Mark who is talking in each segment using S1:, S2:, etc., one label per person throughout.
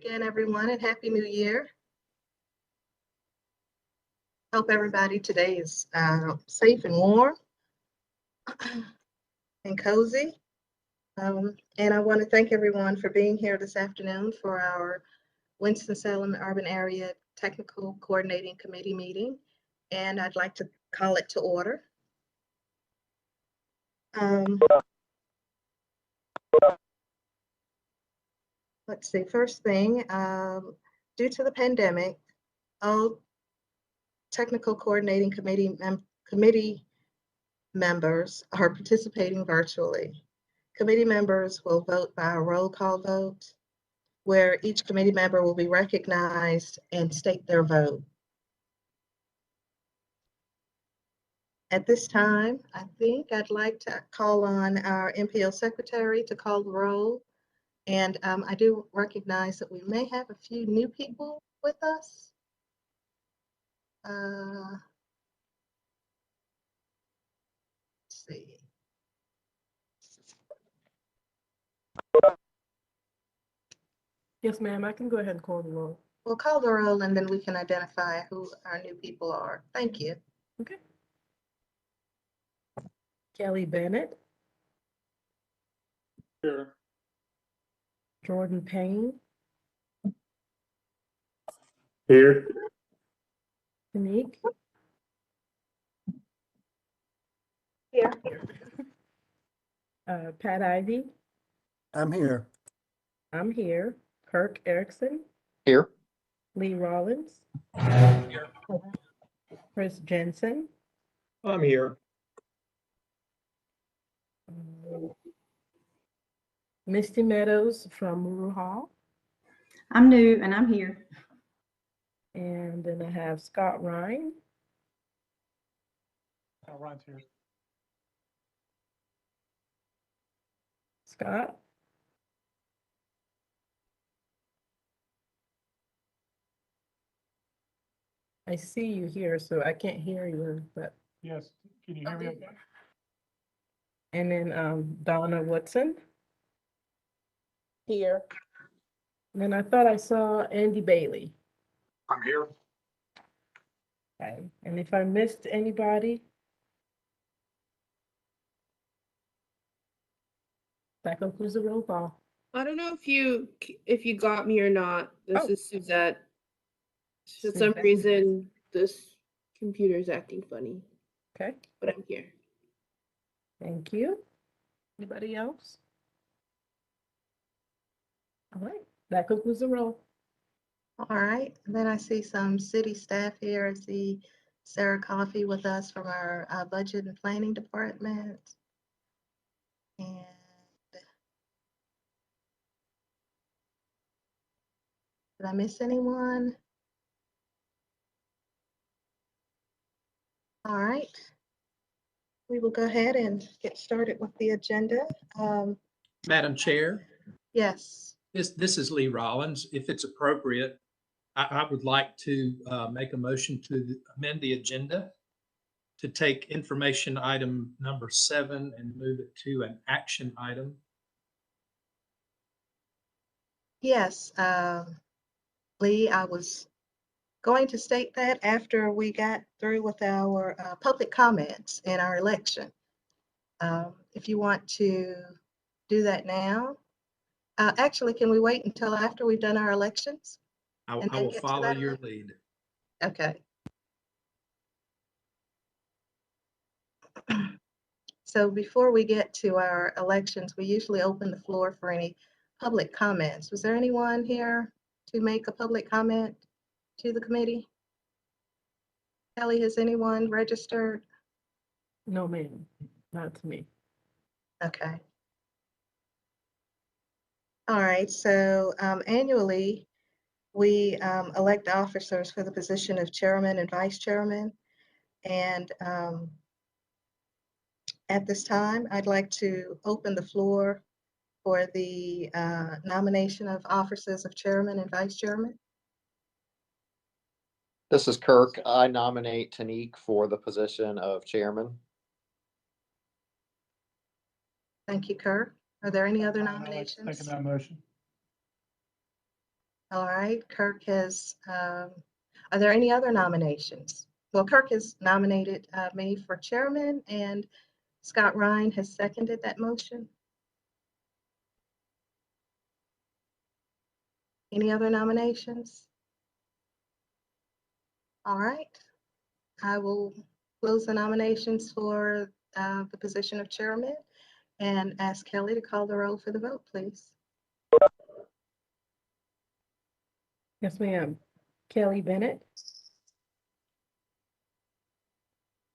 S1: again, everyone, and Happy New Year. Hope everybody today is safe and warm and cozy. And I want to thank everyone for being here this afternoon for our Winston-Salem Urban Area Technical Coordinating Committee meeting. And I'd like to call it to order. Let's see, first thing, due to the pandemic, all Technical Coordinating Committee members are participating virtually. Committee members will vote by a roll call vote, where each committee member will be recognized and state their vote. At this time, I think I'd like to call on our MPO secretary to call the roll. And I do recognize that we may have a few new people with us. Let's see.
S2: Yes, ma'am, I can go ahead and call the roll.
S1: We'll call the roll and then we can identify who our new people are. Thank you.
S2: Okay. Kelly Bennett.
S3: Here.
S2: Jordan Payne.
S3: Here.
S2: Unique.
S1: Here.
S2: Pat Ivy.
S4: I'm here.
S2: I'm here. Kirk Erickson.
S5: Here.
S2: Lee Rollins.
S3: Here.
S2: Chris Jensen.
S3: I'm here.
S2: Misty Meadows from Muru Hall.
S6: I'm new and I'm here.
S2: And then I have Scott Ryan.
S3: Ryan's here.
S2: Scott. I see you here, so I can't hear you, but.
S3: Yes, can you hear me?
S2: And then Donna Woodson. Here. And then I thought I saw Andy Bailey.
S3: I'm here.
S2: Okay, and if I missed anybody. That concludes the roll call.
S7: I don't know if you got me or not. This is Suzette. For some reason, this computer is acting funny.
S2: Okay.
S7: But I'm here.
S2: Thank you. Anybody else? All right, that concludes the roll.
S1: All right, and then I see some city staff here. I see Sarah Coffey with us from our budget and planning department. And did I miss anyone? All right, we will go ahead and get started with the agenda.
S8: Madam Chair,
S1: Yes.
S8: this is Lee Rollins. If it's appropriate, I would like to make a motion to amend the agenda to take information item number 7 and move it to an action item.
S1: Yes, Lee, I was going to state that after we got through with our public comments in our election. If you want to do that now, actually, can we wait until after we've done our elections?
S8: I will follow your lead.
S1: Okay. So before we get to our elections, we usually open the floor for any public comments. Was there anyone here to make a public comment to the committee? Kelly, has anyone registered?
S2: No, ma'am, not to me.
S1: Okay. All right, so annually, we elect officers for the position of chairman and vice chairman. And at this time, I'd like to open the floor for the nomination of officers of chairman and vice chairman.
S5: This is Kirk. I nominate Tanique for the position of chairman.
S1: Thank you, Kirk. Are there any other
S3: I'd like to
S1: nominations?
S3: second that motion.
S1: All right, Kirk has, are there any other nominations? Well, Kirk has nominated me for chairman and Scott Ryan has seconded that motion. Any other nominations? All right, I will close the nominations for the position of chairman and ask Kelly to call the roll for the vote, please.
S2: Yes, ma'am. Kelly Bennett,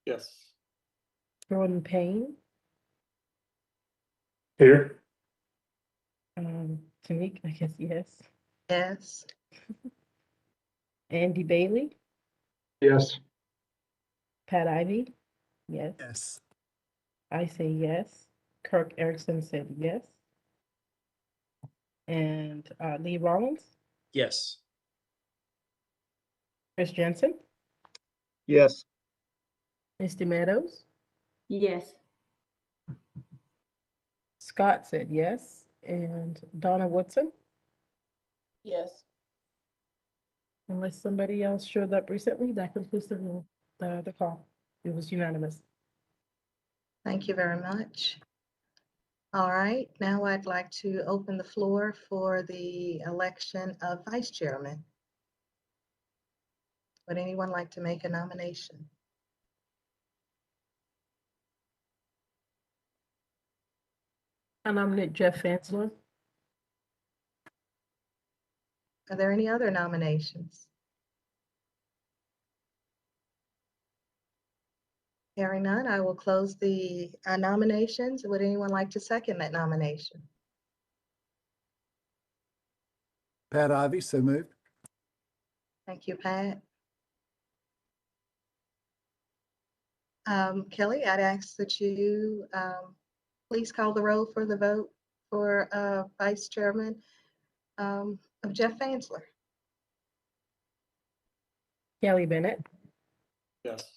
S3: Yes.
S2: Jordan Payne,
S3: Here.
S2: Tanique, I guess, yes.
S1: Yes.
S2: Andy Bailey,
S3: Yes.
S2: Pat Ivy, yes.
S3: Yes.
S2: I say yes. Kirk Erickson said yes. And Lee Rollins,
S8: Yes.
S2: Chris Jensen,
S3: Yes.
S2: Misty Meadows,
S6: Yes.
S2: Scott said yes. And Donna Woodson,
S7: Yes.
S2: unless somebody else showed up recently, that concludes the call. It was unanimous.
S1: Thank you very much. All right, now I'd like to open the floor for the election of vice chairman. Would anyone like to make a nomination?
S2: I nominate Jeff Fansler.
S1: Are there any other nominations? Hearing none, I will close the nominations. Would anyone like to second that nomination?
S4: Pat Ivy, so moved.
S1: Thank you, Pat. Kelly, I'd ask that you please call the roll for the vote for vice chairman of Jeff Fansler.
S2: Kelly Bennett,
S3: Yes.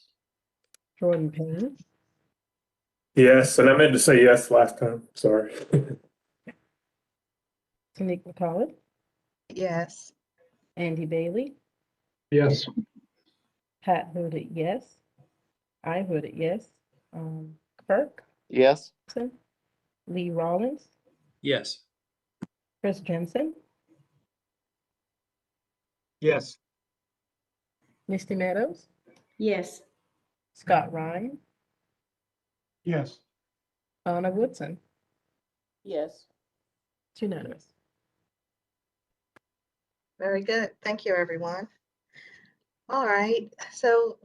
S2: Jordan Payne,
S9: Yes, and I meant to say yes last time. Sorry.
S2: Tanique McCullough,
S1: Yes.
S2: Andy Bailey,
S3: Yes.
S2: Pat voted yes. I voted yes. Kirk,
S5: Yes.
S2: Lee Rollins,
S8: Yes.
S2: Chris Jensen,
S3: Yes.
S2: Misty Meadows,
S6: Yes.
S2: Scott Ryan,
S3: Yes.
S2: Donna Woodson.
S7: Yes.
S2: It's unanimous.
S1: Very good. Thank you, everyone. All right. So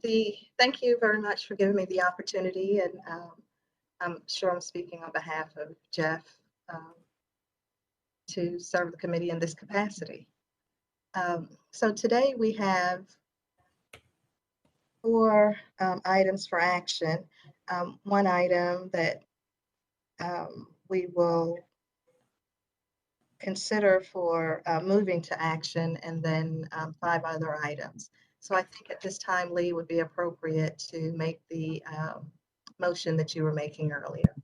S1: thank you very much for giving me the opportunity, and I'm sure I'm speaking on behalf of Jeff to serve the committee in this capacity. So today we have 4 items for action. One item that we will consider for moving to action, and then 5 other items. So I think at this time, Lee, would be appropriate to make the motion that you were making earlier.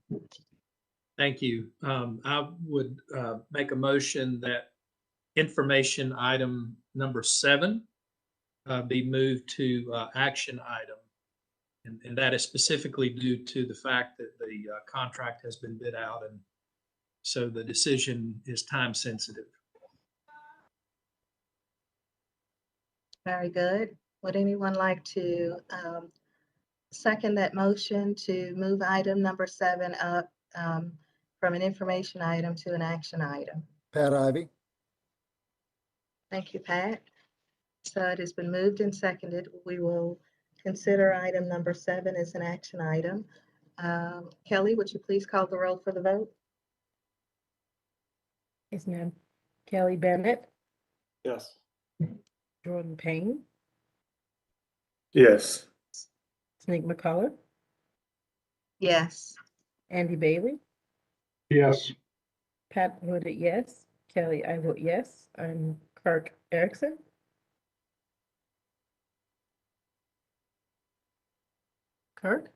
S8: Thank you. I would make a motion that information item number 7 be moved to action item. And that is specifically due to the fact that the contract has been bid out, and so the decision is time sensitive.
S1: Very good. Would anyone like to second that motion to move item number 7 up from an information item to an action item?
S4: Pat Ivy.
S1: Thank you, Pat. So it has been moved and seconded. We will consider item number 7 as an action item. Kelly, would you please call the roll for the vote?
S2: Yes, ma'am. Kelly Bennett,
S3: Yes.
S2: Jordan Payne,
S9: Yes.
S2: Tanique McCullough,
S1: Yes.
S2: Andy Bailey,
S3: Yes.
S2: Pat voted yes. Kelly, I vote yes. And Kirk Erickson. Kirk?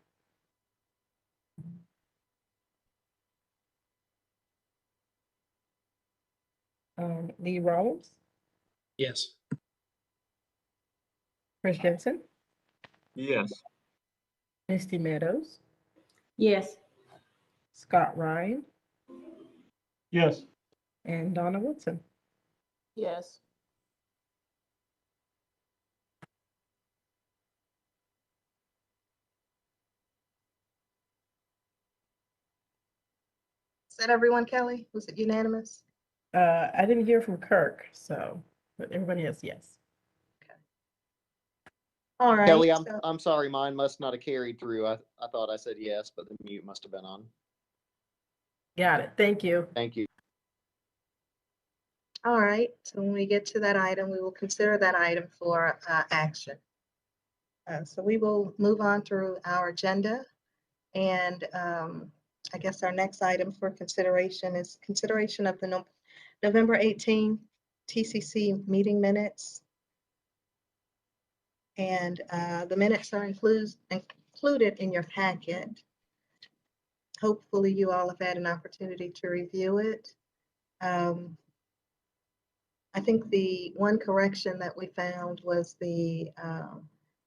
S2: Lee Rollins,
S8: Yes.
S2: Chris Jensen,
S3: Yes.
S2: Misty Meadows,
S6: Yes.
S2: Scott Ryan,
S3: Yes.
S2: and Donna Woodson.
S7: Yes.
S1: Is that everyone, Kelly? Was it unanimous?
S2: I didn't hear from Kirk, so, but everybody else, yes.
S1: All right.
S5: Kelly,
S1: so-
S5: I'm sorry, mine must not have carried through. I thought I said yes, but the mute must have been on.
S2: Got it. Thank you.
S5: Thank you.
S1: All right, so when we get to that item, we will consider that item for action. So we will move on through our agenda. And I guess our next item for consideration is consideration of the November 18 TCC meeting minutes. And the minutes are included in your packet. Hopefully you all have had an opportunity to review it. I think the one correction that we found was the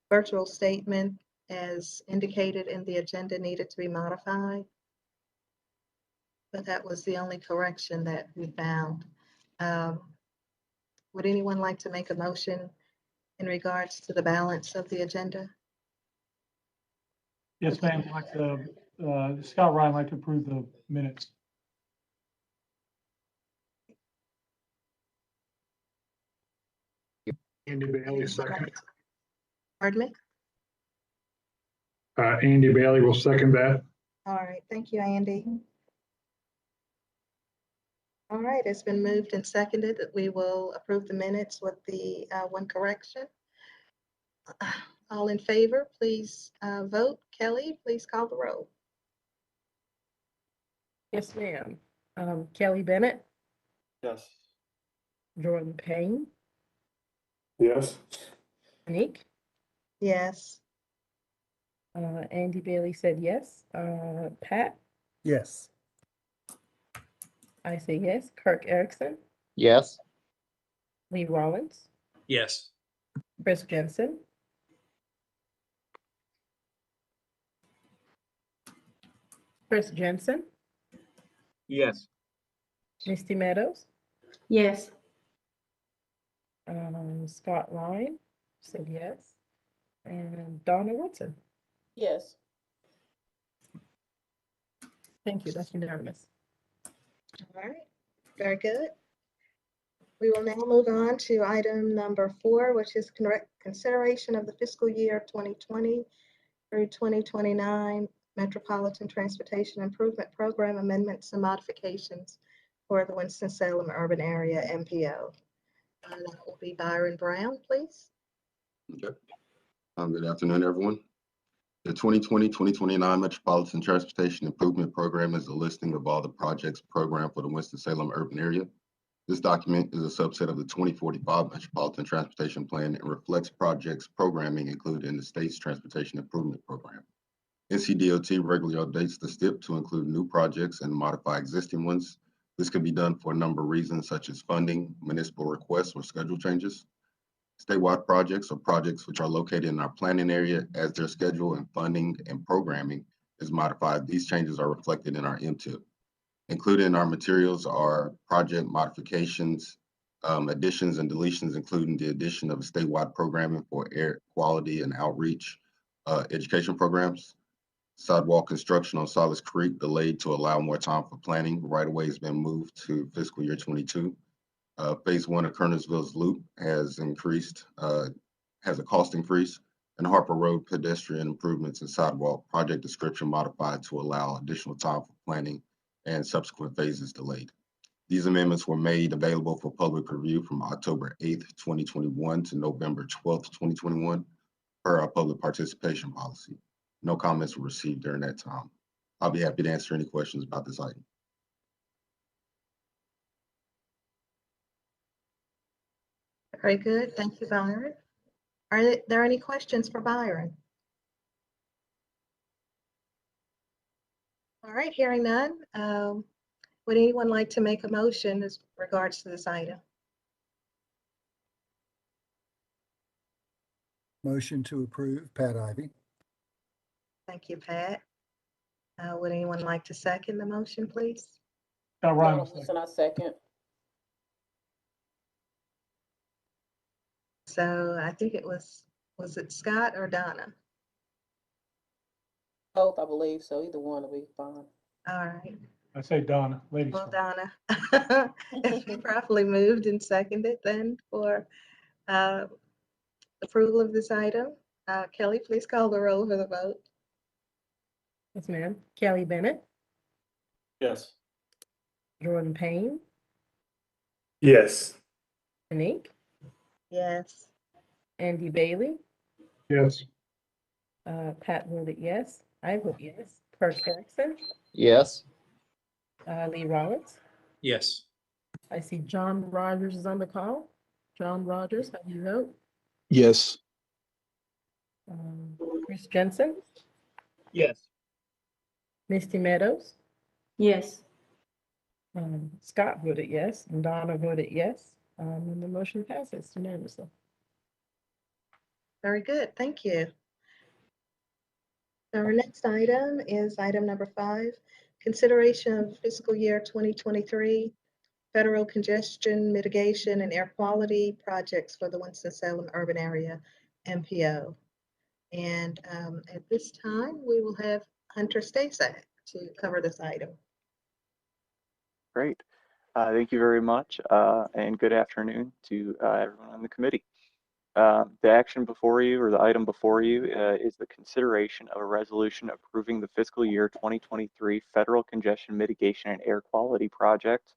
S1: virtual statement as indicated in the agenda needed to be modified. But that was the only correction that we found. Would anyone like to make a motion in regards to the balance of the agenda?
S3: Yes, ma'am. Like Scott Ryan, like to approve the minutes. Andy Bailey, second.
S1: Pardon me?
S3: Andy Bailey will second that.
S1: All right, thank you, Andy. All right, it's been moved and seconded that we will approve the minutes with the one correction. All in favor, please vote. Kelly, please call the roll.
S2: Yes, ma'am. Kelly Bennett,
S3: Yes.
S2: Jordan Payne,
S9: Yes.
S2: Nick,
S1: Yes.
S2: Andy Bailey said yes. Pat,
S4: Yes.
S2: I say yes. Kirk Erickson,
S5: Yes.
S2: Lee Rollins,
S8: Yes.
S2: Chris Jensen, Chris Jensen,
S3: Yes.
S2: Misty Meadows,
S6: Yes.
S2: Scott Ryan said yes, and Donna Woodson.
S7: Yes.
S2: Thank you. That's unanimous.
S1: All right, very good. We will now move on to item number 4, which is consideration of the fiscal year 2020 through 2029 Metropolitan Transportation Improvement Program amendments and modifications for the Winston-Salem urban area MPO. That will be Byron Brown, please.
S10: Okay. Good afternoon, everyone. The 2020-2029 Metropolitan Transportation Improvement Program is a listing of all the projects programmed for the Winston-Salem urban area. This document is a subset of the 2045 Metropolitan Transportation Plan and reflects projects programming included in the state's Transportation Improvement Program. NCDOT regularly updates the STIP to include new projects and modify existing ones. This can be done for a number of reasons, such as funding, municipal requests, or schedule changes. Statewide projects are projects which are located in our planning area as their schedule and funding and programming is modified. These changes are reflected in our MTIP. Included in our materials are project modifications, additions and deletions, including the addition of statewide programming for air quality and outreach education programs. Sidewalk construction on Solace Creek delayed to allow more time for planning. Right-of-way has been moved to fiscal year 22. Phase 1 of Kernersville's Loop has increased, has a cost increase, and Harper Road pedestrian improvements and sidewalk project description modified to allow additional time for planning and subsequent phases delayed. These amendments were made available for public review from October 8th, 2021 to November 12th, 2021 per our public participation policy. No comments were received during that time. I'll be happy to answer any questions about this item.
S1: Very good. Thank you, Byron. Are there any questions for Byron? All right, hearing none. Would anyone like to make a motion as regards to this item?
S4: Motion to approve, Pat Ivy.
S1: Thank you, Pat. Would anyone like to second the motion, please?
S3: Scott Ryan, will second.
S2: Wilson, I second.
S1: So I think was it Scott or Donna?
S2: Both, I believe, so either one will be fine.
S1: All right.
S3: I say Donna, ladies
S1: Well,
S3: first.
S1: Donna, it's been properly moved and seconded then for approval of this item. Kelly, please call the roll for the vote.
S2: Yes, ma'am. Kelly Bennett,
S3: Yes.
S2: Jordan Payne,
S9: Yes.
S2: Tanique,
S1: Yes.
S2: Andy Bailey,
S3: Yes.
S2: Pat voted yes. I vote yes. Perk Erickson,
S5: Yes.
S2: Lee Rollins.
S8: Yes.
S2: I see John Rogers is on the call. John Rogers, how do you vote?
S9: Yes.
S2: Chris Jensen,
S3: Yes.
S2: Misty Meadows,
S6: Yes.
S2: Scott voted yes, and Donna voted yes. And the motion passes unanimously.
S1: Very good. Thank you. Our next item is item number 5, consideration of fiscal year 2023 federal congestion mitigation and air quality projects for the Winston-Salem urban area MPO. And at this time, we will have Hunter Stasak to cover this item.
S11: Great. Thank you very much, and good afternoon to everyone on the committee. The action before you, or the item before you, is the consideration of a resolution approving the fiscal year 2023 federal congestion mitigation and air quality project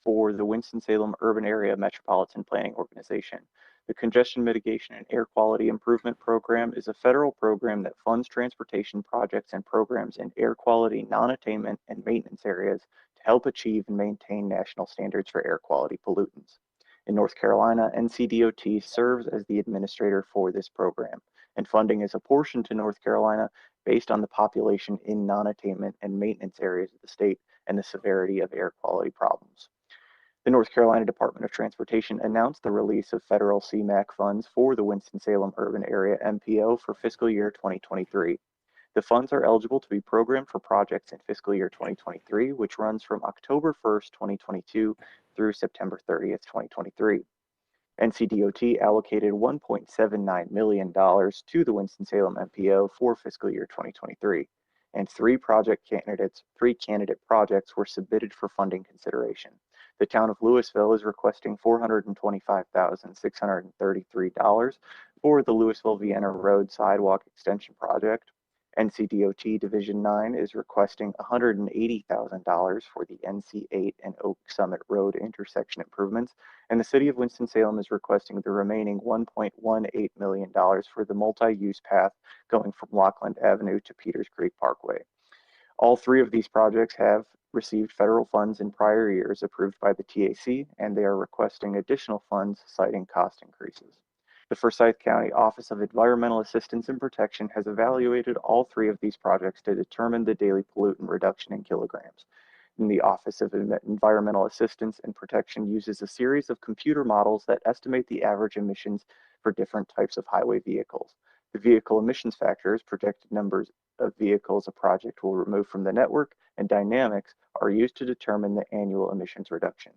S11: for the Winston-Salem Urban Area Metropolitan Planning Organization. The Congestion Mitigation and Air Quality Improvement Program is a federal program that funds transportation projects and programs in air quality, non-attainment, and maintenance areas to help achieve and maintain national standards for air quality pollutants. In North Carolina, NCDOT serves as the administrator for this program, and funding is apportioned to North Carolina based on the population in non-attainment and maintenance areas of the state and the severity of air quality problems. The North Carolina Department of Transportation announced the release of federal CMAQ funds for the Winston-Salem Urban Area MPO for fiscal year 2023. The funds are eligible to be programmed for projects in fiscal year 2023, which runs from October 1st, 2022 through September 30th, 2023. NCDOT allocated $1.79 million to the Winston-Salem MPO for fiscal year 2023, and three candidate projects were submitted for funding consideration. The town of Louisville is requesting $425,633 for the Louisville-Vienna Road Sidewalk Extension Project. NCDOT Division 9 is requesting $180,000 for the NC8 and Oak Summit Road intersection improvements, and the City of Winston-Salem is requesting the remaining $1.18 million for the multi-use path going from Lockland Avenue to Peters Creek Parkway. All three of these projects have received federal funds in prior years approved by the TAC, and they are requesting additional funds citing cost increases. The Forsyth County Office of Environmental Assistance and Protection has evaluated all three of these projects to determine the daily pollutant reduction in kilograms. And the Office of Environmental Assistance and Protection uses a series of computer models that estimate the average emissions for different types of highway vehicles. The vehicle emissions factors, projected numbers of vehicles a project will remove from the network, and dynamics are used to determine the annual emissions reduction.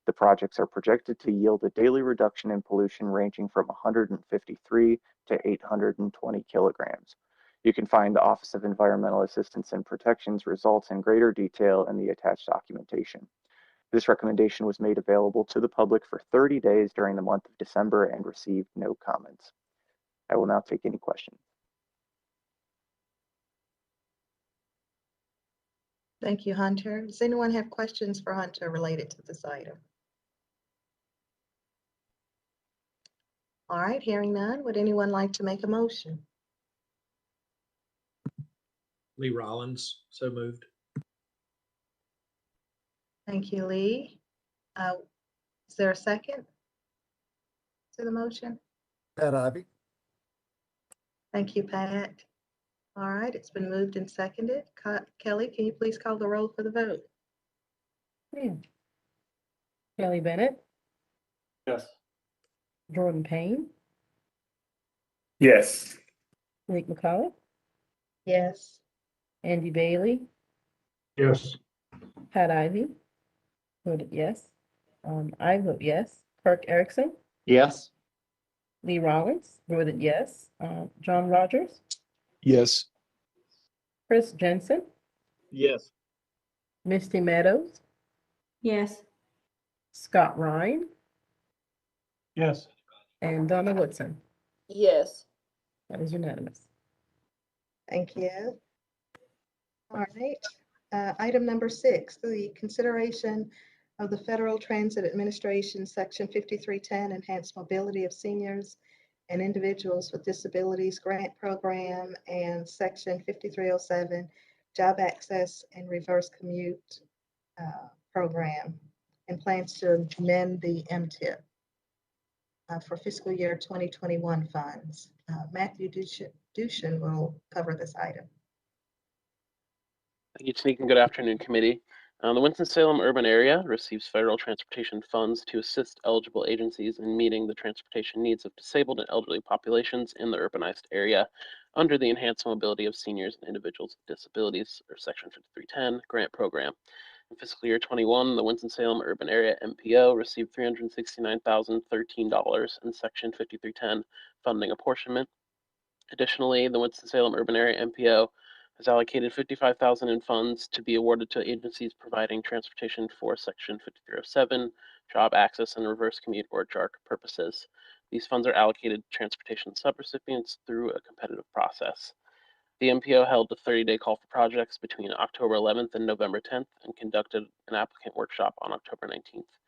S11: The projects are projected to yield a daily reduction in pollution ranging from 153 to 820 kilograms. You can find the Office of Environmental Assistance and Protection's results in greater detail in the attached documentation. This recommendation was made available to the public for 30 days during the month of December and received no comments. I will now take any questions.
S1: Thank you, Hunter. Does anyone have questions for Hunter related to this item? All right, hearing none, would anyone like to make a motion?
S8: Lee Rollins, so moved.
S1: Thank you, Lee. Is there a second to the motion?
S4: Pat Ivy.
S1: Thank you, Pat. All right, it's been moved and seconded. Kelly, can you please call the roll for the vote?
S2: Yeah. Kelly Bennett,
S3: Yes.
S2: Jordan Payne,
S9: Yes.
S2: Nick McCullough,
S1: Yes.
S2: Andy Bailey,
S3: Yes.
S2: Pat Ivy, voted yes. I vote yes. Kirk Erickson,
S5: Yes.
S2: Lee Rollins, voted yes. John Rogers,
S9: Yes.
S2: Chris Jensen,
S9: Yes.
S2: Misty Meadows,
S6: Yes.
S2: Scott Ryan,
S3: Yes.
S2: and Donna Woodson.
S7: Yes.
S2: That is unanimous.
S1: Thank you. All right. Item number 6, the consideration of the Federal Transit Administration Section 5310 Enhanced Mobility of Seniors and Individuals with Disabilities Grant Program and Section 5307 Job Access and Reverse Commute Program, and plans to amend the MTIP for fiscal year 2021 funds. Matthew Dushin will cover this item.
S12: Thank you, Tanique, and good afternoon, committee. The Winston-Salem urban area receives federal transportation funds to assist eligible agencies in meeting the transportation needs of disabled and elderly populations in the urbanized area under the Enhanced Mobility of Seniors and Individuals with Disabilities, or Section 5310 grant program. In fiscal year 21, the Winston-Salem urban area MPO received $369,013 in Section 5310 funding apportionment. Additionally, the Winston-Salem urban area MPO has allocated $55,000 in funds to be awarded to agencies providing transportation for Section 5307, job access and reverse commute, or JARC purposes. These funds are allocated to transportation subrecipients through a competitive process. The MPO held a 30-day call for projects between October 11th and November 10th and conducted an applicant workshop on October 19th.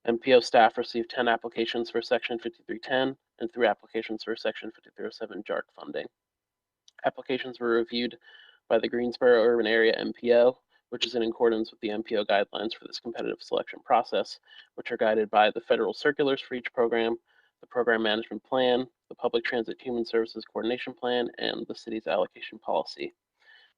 S12: MPO staff received 10 applications for Section 5310 and 3 applications for Section 5307 JARC funding. Applications were reviewed by the Greensboro Urban Area MPO, which is in accordance with the MPO guidelines for this competitive selection process, which are guided by the federal circulars for each program, the program management plan, the Public Transit Human Services Coordination Plan, and the city's allocation policy.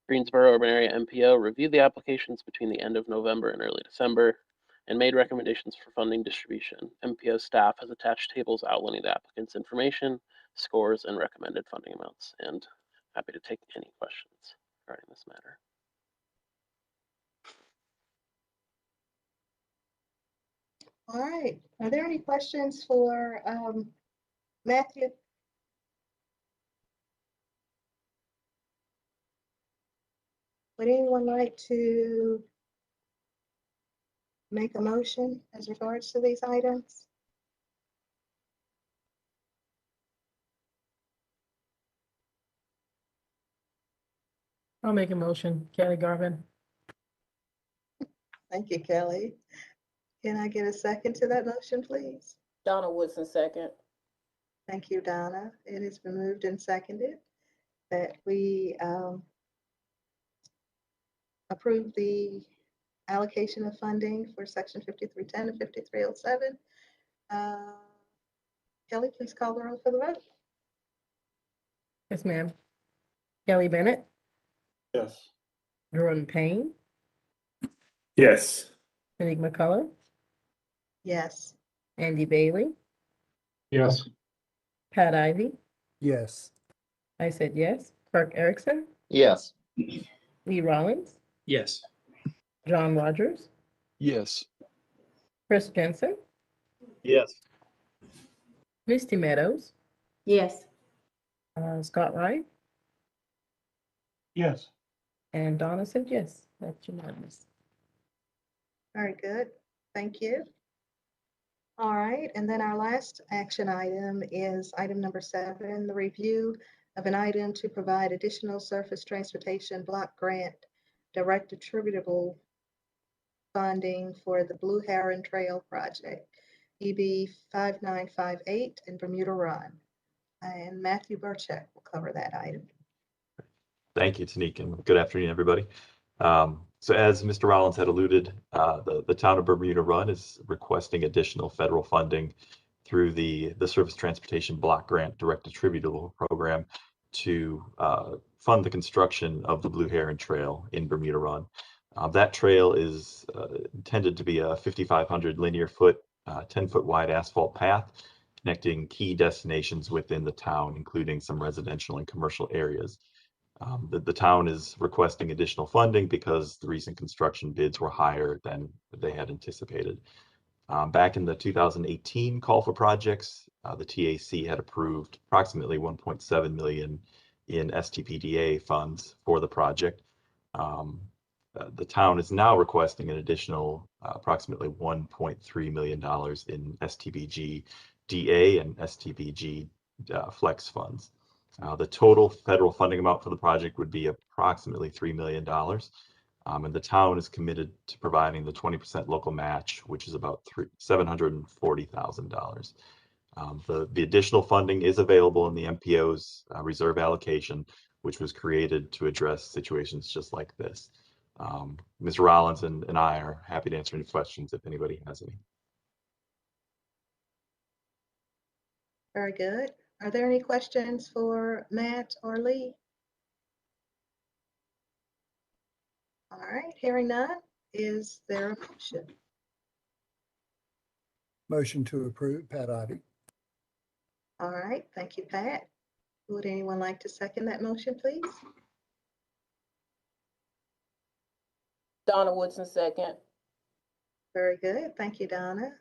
S12: Greensboro Urban Area MPO reviewed the applications between the end of November and early December and made recommendations for funding distribution. MPO staff has attached tables outlining the applicant's information, scores, and recommended funding amounts, and happy to take any questions regarding this matter.
S1: All right. Are there any questions for Matthew? Would anyone like to make a motion as regards to these items?
S2: I'll make a motion. Kelly Garvin.
S1: Thank you, Kelly. Can I get a second to that motion, please?
S7: Donna Woodson, second.
S1: Thank you, Donna. It has been moved and seconded that we approve the allocation of funding for Section 5310 and 5307. Kelly, please call the roll for the vote.
S2: Yes, ma'am. Kelly Bennett,
S9: Yes.
S2: Jordan Payne,
S9: Yes.
S2: Tanique McCullough,
S1: Yes.
S2: Andy Bailey,
S3: Yes.
S2: Pat Ivy.
S4: Yes.
S2: I said yes. Kirk Erickson,
S5: Yes.
S2: Lee Rollins,
S8: Yes.
S2: John Rogers,
S9: Yes.
S2: Chris Jensen,
S9: Yes.
S2: Misty Meadows,
S6: Yes.
S2: Scott Ryan,
S3: Yes.
S2: and Donna said yes. That's unanimous.
S1: Very good. Thank you. All right, and then our last action item is item number 7, the review of an item to provide additional surface transportation block grant direct attributable funding for the Blue Heron Trail project, EB 5958 in Bermuda Run. And Matthew Burchett will cover that item.
S13: Thank you, Tanique, and good afternoon, everybody. So as Mr. Rollins had alluded, the town of Bermuda Run is requesting additional federal funding through the Surface Transportation Block Grant Direct Attributable Program to fund the construction of the Blue Heron Trail in Bermuda Run. That trail is intended to be a 5,500 linear foot, 10-foot wide asphalt path connecting key destinations within the town, including some residential and commercial areas. The town is requesting additional funding because the recent construction bids were higher than they had anticipated. Back in the 2018 call for projects, the TAC had approved approximately 1.7 million in STPDA funds for the project. The town is now requesting an additional approximately $1.3 million in STBG DA and STBG flex funds. The total federal funding amount for the project would be approximately $3 million. And the town is committed to providing the 20% local match, which is about $740,000. The additional funding is available in the MPO's reserve allocation, which was created to address situations just like this. Ms. Rollins and I are happy to answer any questions if anybody has any.
S1: Very good. Are there any questions for Matt or Lee? All right, hearing none, is there a motion?
S4: Motion to approve, Pat Ivy.
S1: All right, thank you, Pat. Would anyone like to second that motion, please?
S2: Donna Woodson, second.
S1: Very good, thank you, Donna.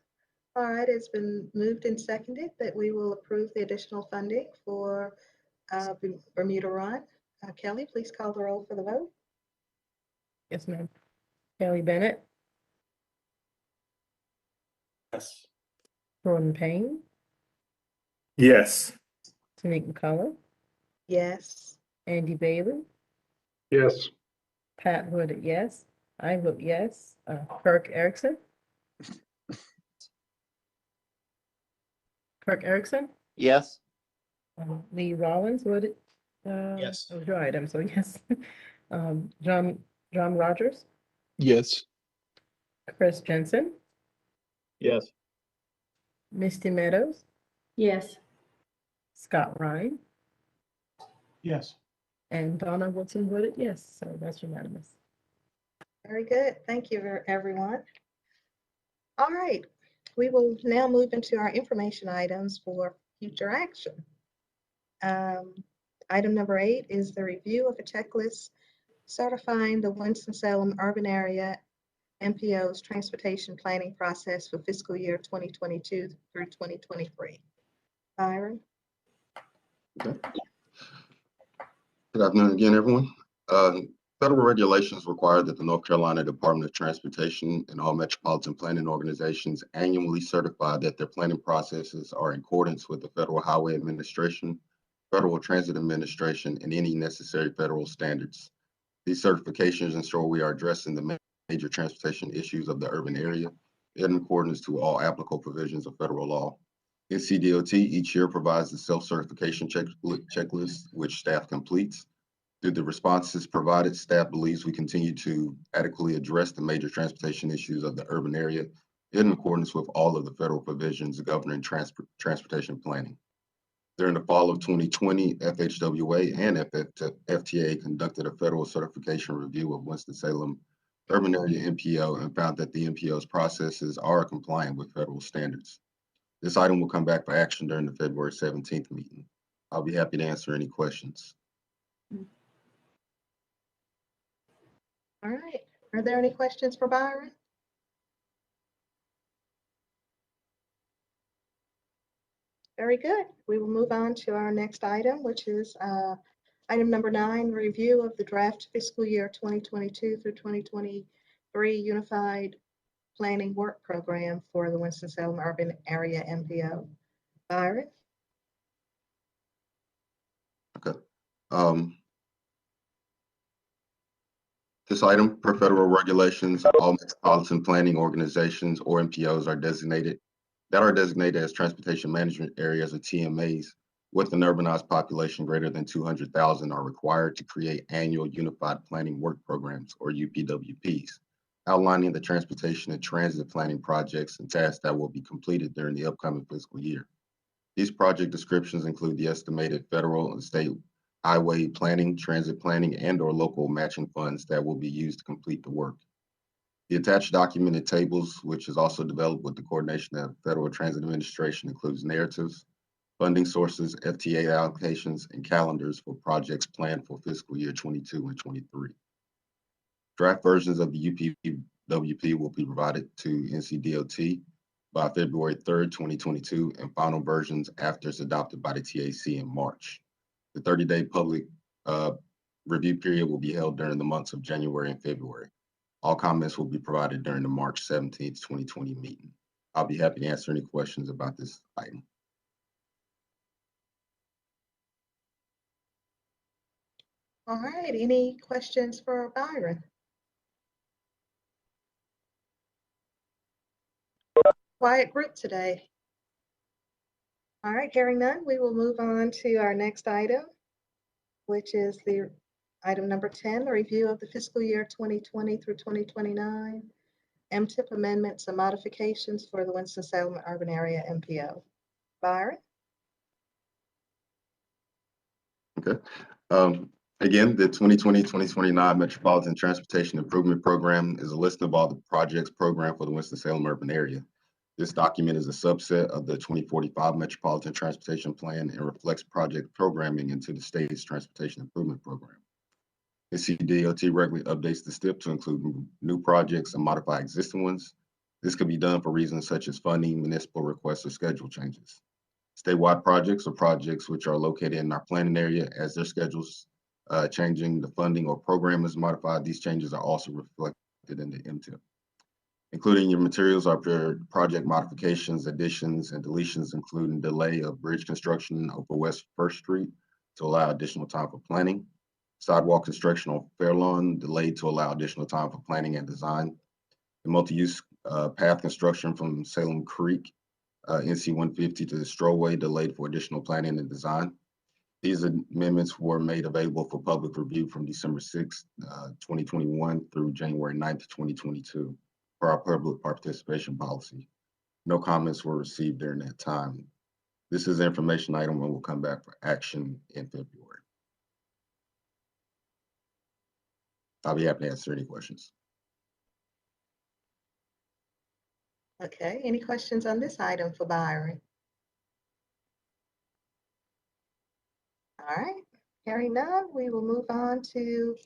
S1: All right, it's been moved and seconded that we will approve the additional funding for Bermuda Run. Kelly, please call the roll for the vote.
S2: Yes, ma'am. Kelly Bennett,
S9: Yes.
S2: Jordan Payne,
S9: Yes.
S2: Tanique McCullough,
S1: Yes.
S2: Andy Bailey,
S9: Yes.
S2: Pat voted yes. I vote yes. Kirk Erickson. Kirk Erickson.
S5: Yes.
S2: Lee Rollins voted.
S8: Yes.
S2: That was your item, so yes. John Rogers,
S9: Yes.
S2: Chris Jensen,
S9: Yes.
S2: Misty Meadows,
S6: Yes.
S2: Scott Ryan,
S3: Yes.
S2: and Donna Woodson voted yes. So that's unanimous.
S1: Very good. Thank you, everyone. All right, we will now move into our information items for future action. Item number 8 is the review of a checklist certifying the Winston-Salem urban area MPO's transportation planning process for fiscal year 2022 through 2023. Byron?
S10: Okay. Good afternoon again, everyone. Federal regulations require that the North Carolina Department of Transportation and all metropolitan planning organizations annually certify that their planning processes are in accordance with the Federal Highway Administration, Federal Transit Administration, and any necessary federal standards. These certifications ensure we are addressing the major transportation issues of the urban area in accordance to all applicable provisions of federal law. NCDOT each year provides the self-certification checklist, which staff completes. Through the responses provided, staff believes we continue to adequately address the major transportation issues of the urban area in accordance with all of the federal provisions governing transportation planning. During the fall of 2020, FHWA and FTA conducted a federal certification review of Winston-Salem urban area MPO and found that the MPO's processes are compliant with federal standards. This item will come back for action during the February 17th meeting. I'll be happy to answer any questions.
S1: All right, are there any questions for Byron? Very good. We will move on to our next item, which is item number 9, review of the draft fiscal year 2022 through 2023 Unified Planning Work Program for the Winston-Salem Urban Area MPO. Byron?
S10: Okay. This item, per federal regulations, all metropolitan planning organizations or MPOs are designated as transportation management areas or TMAs with an urbanized population greater than 200,000 are required to create annual Unified Planning Work Programs or UPWPs, outlining the transportation and transit planning projects and tasks that will be completed during the upcoming fiscal year. These project descriptions include the estimated federal and state highway planning, transit planning, and/or local matching funds that will be used to complete the work. The attached documented tables, which is also developed with the coordination of Federal Transit Administration, includes narratives, funding sources, FTA allocations, and calendars for projects planned for fiscal year 22 and 23. Draft versions of the UPWP will be provided to NCDOT by February 3rd, 2022, and final versions after it's adopted by the TAC in March. The 30-day public review period will be held during the months of January and February. All comments will be provided during the March 17th, 2020 meeting. I'll be happy to answer any questions about this item.
S1: All right, any questions for Byron? Quiet group today. All right, hearing none, we will move on to our next item, which is the item number 10, the review of the fiscal year 2020 through 2029 MTIP amendments and modifications for the Winston-Salem urban area MPO. Byron?
S10: Okay. Again, the 2020-2029 Metropolitan Transportation Improvement Program is a list of all the projects programmed for the Winston-Salem urban area. This document is a subset of the 2045 Metropolitan Transportation Plan and reflects project programming into the state's Transportation Improvement Program. NCDOT regularly updates the STIP to include new projects and modify existing ones. This could be done for reasons such as funding, municipal requests, or schedule changes. Statewide projects are projects which are located in our planning area. As their schedules changing, the funding or program is modified. These changes are also reflected in the MTIP. Including your materials are project modifications, additions, and deletions, including delay of bridge construction over West 1st Street to allow additional time for planning. Sidewalk construction on Fairlawn delayed to allow additional time for planning and design. The multi-use path construction from Salem Creek, NC 150 to the Strowway delayed for additional planning and design. These amendments were made available for public review from December 6, 2021 through January 9th, 2022 for our public participation policy. No comments were received during that time. This is an information item and will come back for action in February. I'll be happy to answer any questions.
S1: Okay, any questions on this item for Byron? All right, hearing none, we will move on to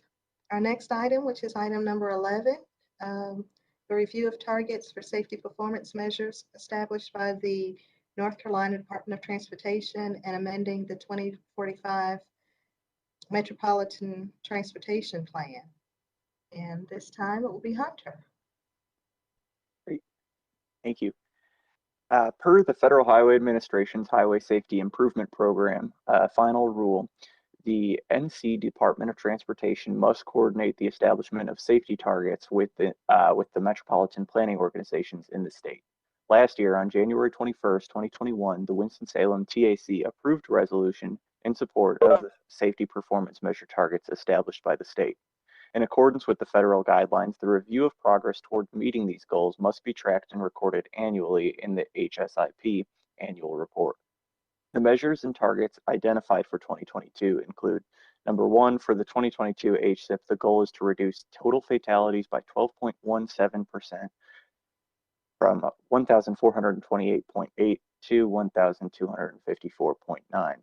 S1: our next item, which is item number 11, the review of targets for safety performance measures established by the North Carolina Department of Transportation and amending the 2045 Metropolitan Transportation Plan. And this time it will be Hunter.
S11: Great. Thank you. Per the Federal Highway Administration's Highway Safety Improvement Program final rule, the NC Department of Transportation must coordinate the establishment of safety targets with the metropolitan planning organizations in the state. Last year, on January 21st, 2021, the Winston-Salem TAC approved a resolution in support of the safety performance measure targets established by the state. In accordance with the federal guidelines, the review of progress toward meeting these goals must be tracked and recorded annually in the HSIP annual report. The measures and targets identified for 2022 include: number one, for the 2022 HSIP, the goal is to reduce total fatalities by 12.17% from 1,428.8 to 1,254.9.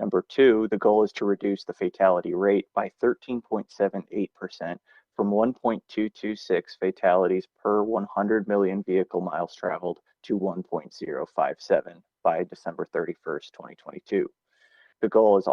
S11: Number two, the goal is to reduce the fatality rate by 13.78% from 1.226 fatalities per 100 million vehicle miles traveled to 1.057 by December 31st, 2022. The goal is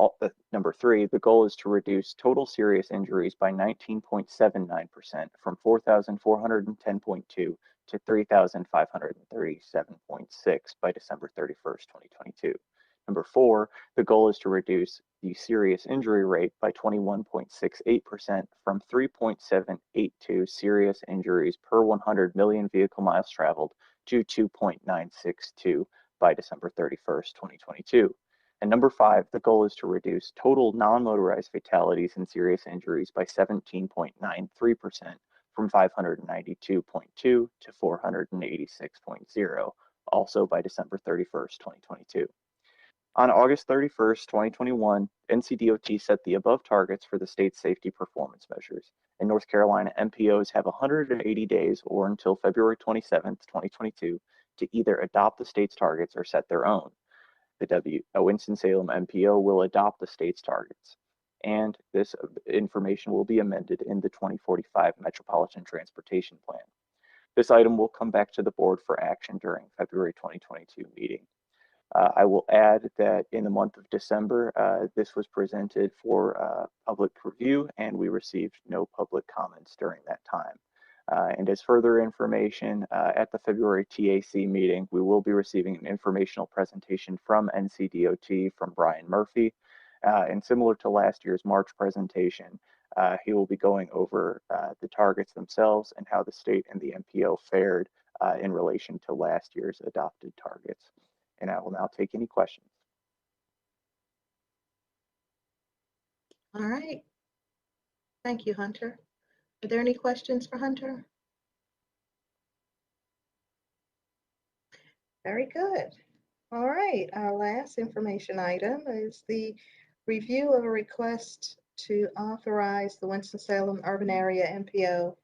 S11: number three, the goal is to reduce total serious injuries by 19.79% from 4,410.2 to 3,537.6 by December 31st, 2022. Number four, the goal is to reduce the serious injury rate by 21.68% from 3.782 serious injuries per 100 million vehicle miles traveled to 2.962 by December 31st, 2022. And number five, the goal is to reduce total non-motorized fatalities and serious injuries by 17.93% from 592.2 to 486.0, also by December 31st, 2022. On August 31st, 2021, NCDOT set the above targets for the state's safety performance measures. In North Carolina, MPOs have 180 days or until February 27th, 2022 to either adopt the state's targets or set their own. A Winston-Salem MPO will adopt the state's targets, and this information will be amended in the 2045 Metropolitan Transportation Plan. This item will come back to the board for action during February 2022 meeting. I will add that in the month of December, this was presented for public review, and we received no public comments during that time. And as further information, at the February TAC meeting, we will be receiving an informational presentation from NCDOT from Brian Murphy. And similar to last year's March presentation, he will be going over the targets themselves and how the state and the MPO fared in relation to last year's adopted targets. And I will now take any questions.
S1: All right. Thank you, Hunter. Are there any questions for Hunter? Very good. All right, our last information item is the review of a request to authorize the Winston-Salem Urban Area MPO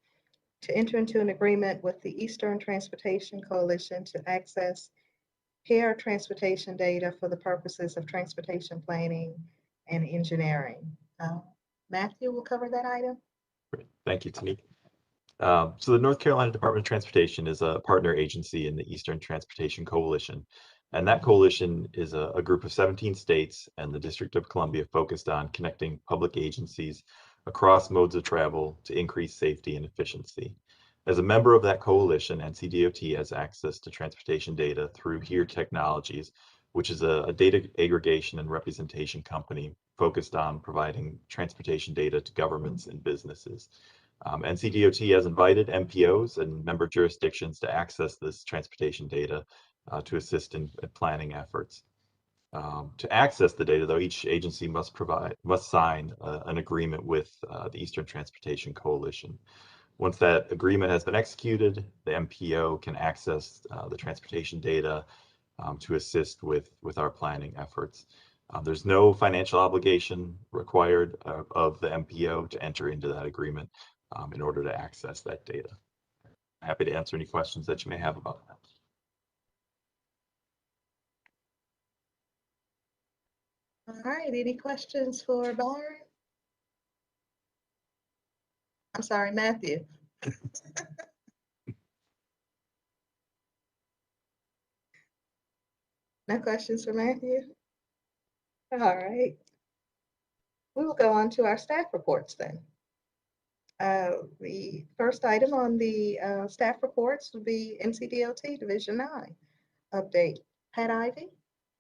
S1: to enter into an agreement with the Eastern Transportation Coalition to access Heron transportation data for the purposes of transportation planning and engineering. Matthew will cover that item.
S13: Great. Thank you, Tanique. So the North Carolina Department of Transportation is a partner agency in the Eastern Transportation Coalition. And that coalition is a group of 17 states and the District of Columbia focused on connecting public agencies across modes of travel to increase safety and efficiency. As a member of that coalition, NCDOT has access to transportation data through Heron Technologies, which is a data aggregation and representation company focused on providing transportation data to governments and businesses. NCDOT has invited MPOs and member jurisdictions to access this transportation data to assist in planning efforts. To access the data, though, each agency must sign an agreement with the Eastern Transportation Coalition. Once that agreement has been executed, the MPO can access the transportation data to assist with our planning efforts. There's no financial obligation required of the MPO to enter into that agreement in order to access that data. Happy to answer any questions that you may have about that.
S1: All right, any questions for Byron? I'm sorry, Matthew. No questions for Matthew? All right. We will go on to our staff reports then. The first item on the staff reports would be NCDOT Division 9 update. Pat Ivy?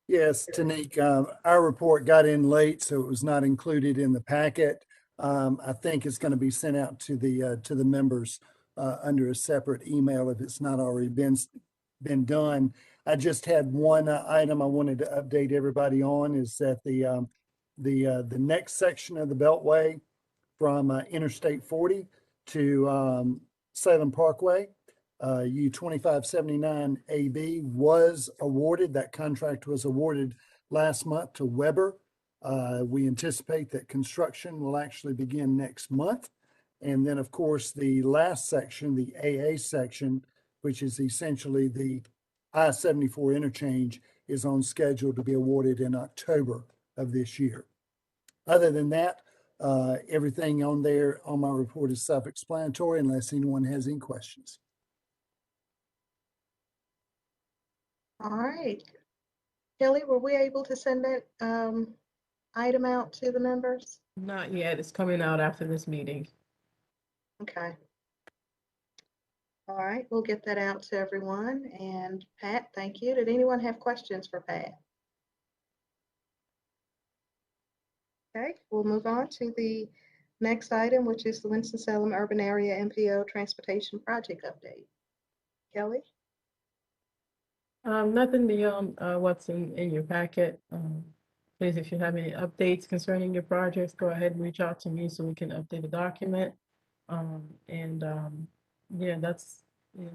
S4: Yes, Tanique, our report got in late, so it was not included in the packet. I think it's going to be sent out to the members under a separate email if it's not already been done. I just had one item I wanted to update everybody on is that the next section of the Beltway from Interstate 40 to Salem Parkway, U-2579AB was awarded. That contract was awarded last month to Weber. We anticipate that construction will actually begin next month. And then, of course, the last section, the AA section, which is essentially the I-74 interchange, is on schedule to be awarded in October of this year. Other than that, everything on there on my report is self-explanatory unless anyone has any questions.
S1: All right. Kelly, were we able to send that item out to the members?
S2: Not yet. It's coming out after this meeting.
S1: Okay. All right, we'll get that out to everyone. And Pat, thank you. Did anyone have questions for Pat? Okay, we'll move on to the next item, which is the Winston-Salem Urban Area MPO Transportation Project Update. Kelly?
S2: Nothing beyond what's in your packet. Please, if you have any updates concerning your projects, go ahead and reach out to me so we can update the document. Yeah, that's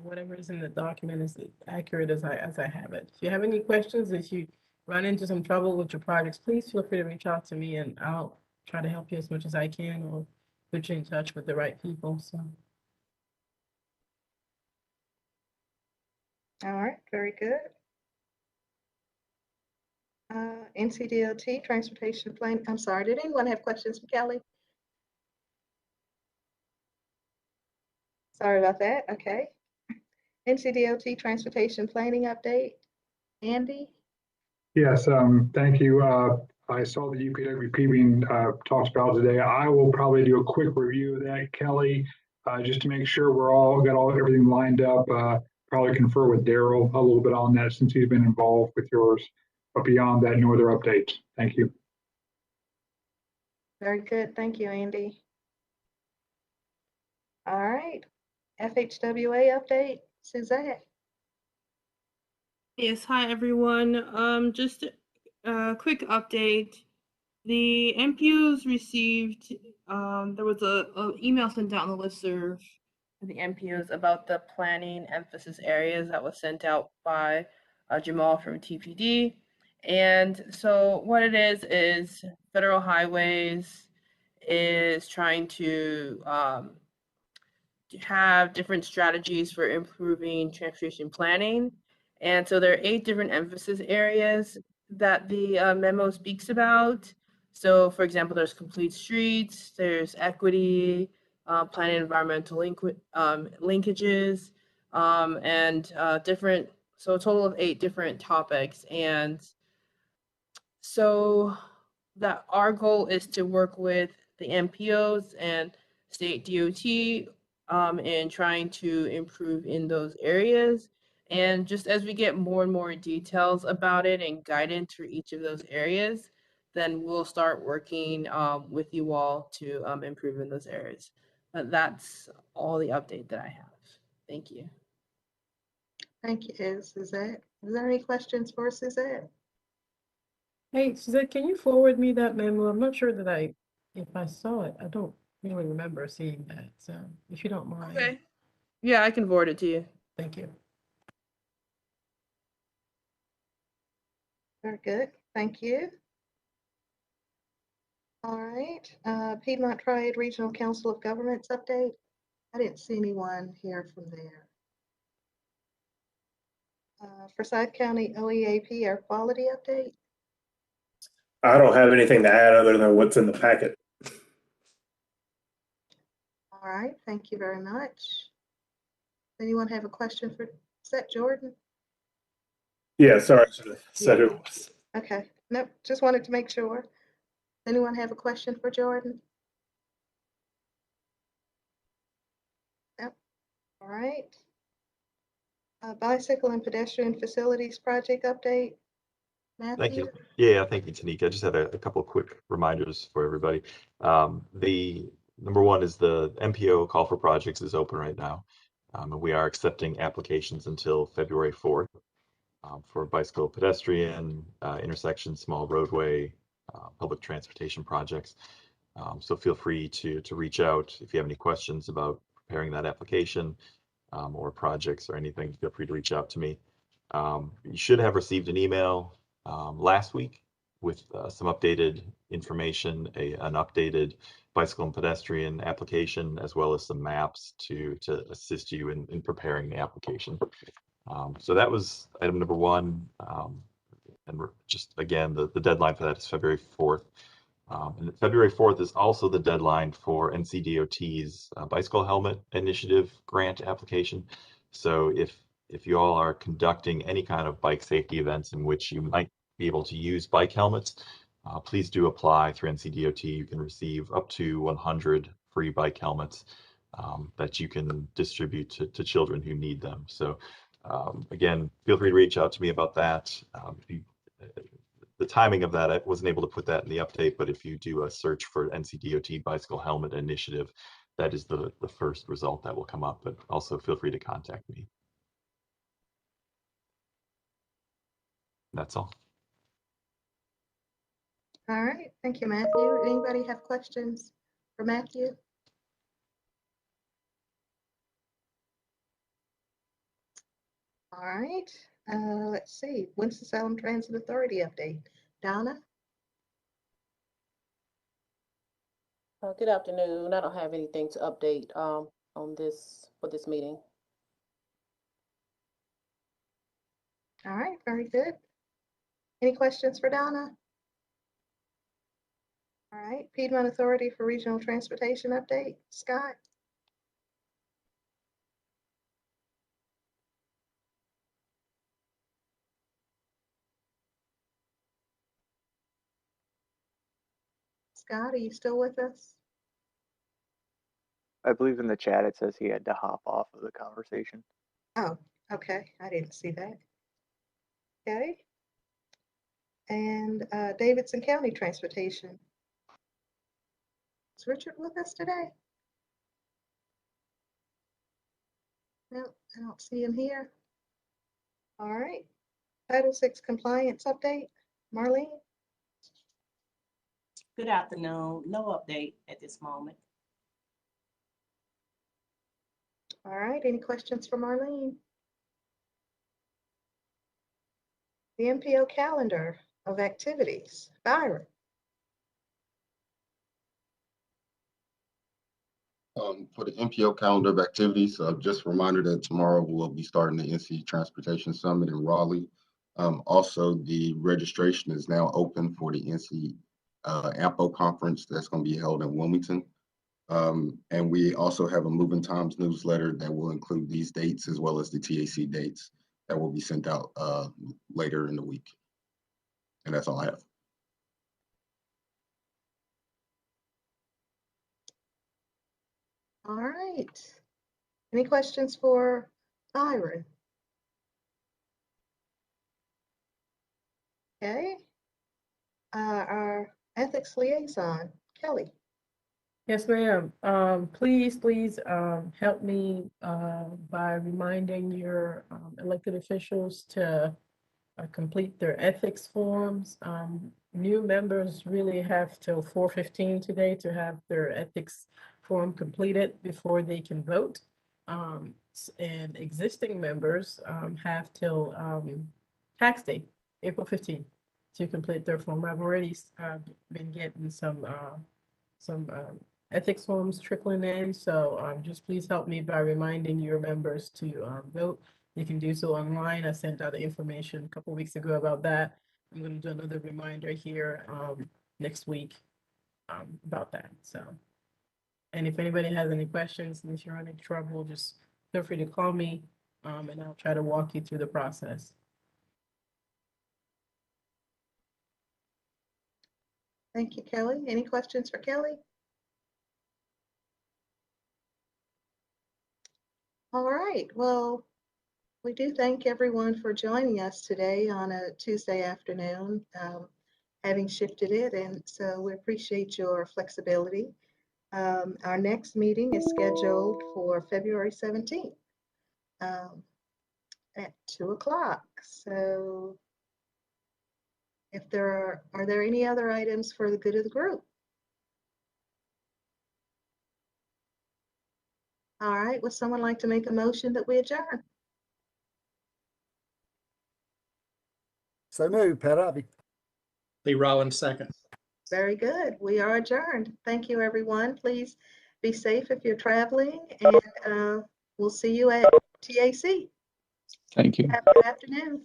S2: whatever is in the document is accurate as I have it. If you have any questions, if you run into some trouble with your projects, please feel free to reach out to me and I'll try to help you as much as I can or put you in touch with the right people. So.
S1: All right, very good. NCDOT transportation plan. I'm sorry, did anyone have questions for Kelly? Sorry about that. Okay. NCDOT transportation planning update. Andy?
S14: Yes, thank you. I saw the UPWP being talked about today. I will probably do a quick review of that, Kelly, just to make sure we're all got everything lined up. Probably confer with Daryl a little bit on that since he's been involved with yours. But beyond that, no other updates. Thank you.
S1: Very good. Thank you, Andy. All right. FHWA update. Suzette?
S7: Yes, hi everyone. Just a quick update. The MPOs received, there was a email sent out on the listserv for the MPOs about the planning emphasis areas that was sent out by Jamal from TPD. And so what it is Federal Highways is trying to have different strategies for improving transportation planning. And so there are 8 different emphasis areas that the memo speaks about. So for example, there's complete streets, there's equity, planning environmental linkages, and different, so a total of 8 different topics. And so that our goal is to work with the MPOs and state DOT in trying to improve in those areas. And just as we get more and more details about it and guidance for each of those areas, then we'll start working with you all to improve in those areas. But that's all the update that I have. Thank you.
S1: Thank you, Suzette. Is there any questions for Suzette?
S2: Hey, Suzette, can you forward me that memo? I'm not sure that if I saw it, I don't really remember seeing that. So if you don't mind.
S7: Okay. Yeah, I can forward it to you.
S2: Thank you.
S1: Very good. Thank you. All right. Piedmont Triad Regional Council of Governments update. I didn't see anyone here from there. Forsyth County OEAP air quality update.
S9: I don't have anything to add other than what's in the packet.
S1: All right, thank you very much. Anyone have a question for Seth Jordan?
S9: Yeah, sorry, I should have said who it was.
S1: Okay, nope, just wanted to make sure. Anyone have a question for Jordan? Yep. All right. Bicycle and pedestrian facilities project update. Matthew?
S13: Thank you. Yeah, thank you, Tanika. I just had a couple of quick reminders for everybody. The number one is the MPO call for projects is open right now. And we are accepting applications until February 4th for bicycle, pedestrian, intersection, small roadway, public transportation projects. So feel free to reach out if you have any questions about preparing that application or projects or anything. Feel free to reach out to me. You should have received an email last week with some updated information, an updated bicycle and pedestrian application, as well as some maps to assist you in preparing the application. So that was item number one. And we're just, again, the deadline for that is February 4th. And February 4th is also the deadline for NCDOT's bicycle helmet initiative grant application. So if you all are conducting any kind of bike safety events in which you might be able to use bike helmets, please do apply through NCDOT. You can receive up to 100 free bike helmets that you can distribute to children who need them. So again, feel free to reach out to me about that. The timing of that, I wasn't able to put that in the update, but if you do a search for NCDOT Bicycle Helmet Initiative, that is the first result that will come up, but also feel free to contact me. That's all.
S1: All right, thank you, Matthew. Anybody have questions for Matthew? All right, Let's see, Winston-Salem Transit Authority update. Donna?
S2: Good afternoon. I don't have anything to update on this for this meeting.
S1: All right, very good. Any questions for Donna? All right, Piedmont Authority for Regional Transportation update. Scott? Scott, are you still with us?
S11: I believe in the chat it says he had to hop off of the conversation.
S1: Oh, okay, I didn't see that. Okay. And Davidson County Transportation. Is Richard with us today? No, I don't see him here. All right. Title VI compliance update. Marlene?
S15: Good afternoon. No update at this moment.
S1: All right, any questions for Marlene? The MPO calendar of activities. Byron?
S10: For the MPO calendar of activities, just a reminder that tomorrow we'll be starting the NC Transportation Summit in Raleigh. Also, the registration is now open for the NC AMPO conference that's going to be held in Wilmington. And we also have a Moving Times newsletter that will include these dates as well as the TAC dates that will be sent out later in the week. And that's all I have.
S1: All right. Any questions for Byron? Okay. Our ethics liaison, Kelly.
S2: Yes, ma'am. Please help me by reminding your elected officials to complete their ethics forms. New members really have till 4:15 today to have their ethics form completed before they can vote. And existing members have till tax day, April 15th, to complete their form. I've already been getting some ethics forms trickling in, so just please help me by reminding your members to vote. You can do so online. I sent out the information a couple weeks ago about that. I'm going to do another reminder here next week about that. So, and if anybody has any questions, and if you're in trouble, just feel free to call me, and I'll try to walk you through the process.
S1: Thank you, Kelly. Any questions for Kelly? All right, well, we do thank everyone for joining us today on a Tuesday afternoon, having shifted it, and so we appreciate your flexibility. Our next meeting is scheduled for February 17th at 2 o'clock. So if there are there any other items for the good of the group? All right, would someone like to make a motion that we adjourn?
S4: So moved, Pat Abbey.
S8: Lee Rollins, second.
S1: Very good. We are adjourned. Thank you, everyone. Please be safe if you're traveling, and we'll see you at TAC.
S16: Thank you.
S1: Have a good afternoon.